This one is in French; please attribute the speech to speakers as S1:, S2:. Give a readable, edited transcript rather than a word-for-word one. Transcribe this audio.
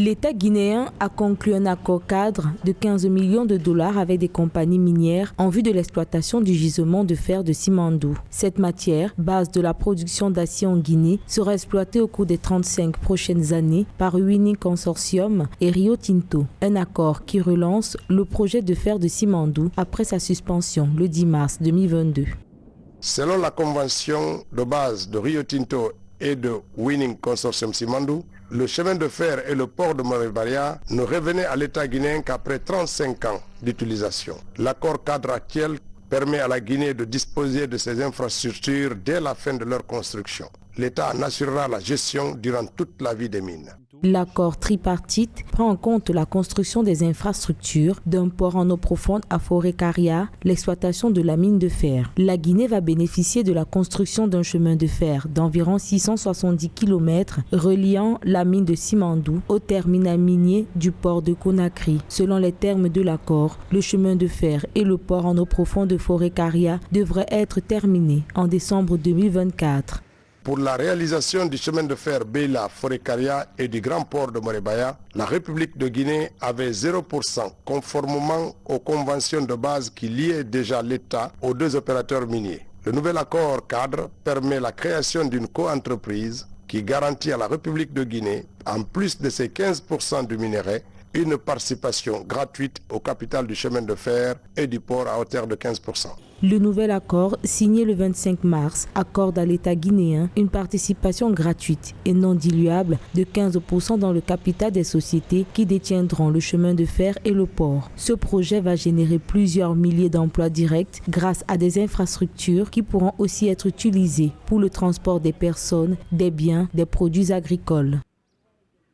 S1: L'État guinéen a conclu un accord cadre de 15 millions de dollars avec des compagnies minières en vue de l'exploitation du gisement de fer de Simandou. Cette matière, base de la production d'acier en Guinée, sera exploitée au cours des 35 prochaines années par Winning Consortium et Rio Tinto. Un accord qui relance le projet de fer de Simandou après sa suspension le 10 mars 2022.
S2: Selon la convention de base de Rio Tinto et de Winning Consortium Simandou, le chemin de fer et le port de Morebaya ne revenaient à l'État guinéen qu'après 35 ans d'utilisation. L'accord cadre actuel permet à la Guinée de disposer de ces infrastructures dès la fin de leur construction. L'État en assurera la gestion durant toute la vie des mines.
S1: L'accord tripartite prend en compte la construction des infrastructures d'un port en eau profonde à Forêt-Caria, l'exploitation de la mine de fer. La Guinée va bénéficier de la construction d'un chemin de fer d'environ 670 km reliant la mine de Simandou au terminal minier du port de Conakry. Selon les termes de l'accord, le chemin de fer et le port en eau profonde de Forêt-Caria devraient être terminés en décembre 2024.
S2: Pour la réalisation du chemin de fer Beila-Forêt-Caria et du grand port de Morebaya, la République de Guinée avait 0% conformément aux conventions de base qui liaient déjà l'État aux deux opérateurs miniers. Le nouvel accord cadre permet la création d'une coentreprise qui garantit à la République de Guinée, en plus de ses 15% du minerai, une participation gratuite au capital du chemin de fer et du port à hauteur de 15%.
S1: Le nouvel accord, signé le 25 mars, accorde à l'État guinéen une participation gratuite et non diluable de 15% dans le capital des sociétés qui détiendront le chemin de fer et le port. Ce projet va générer plusieurs milliers d'emplois directs grâce à des infrastructures qui pourront aussi être utilisées pour le transport des personnes, des biens, des produits agricoles.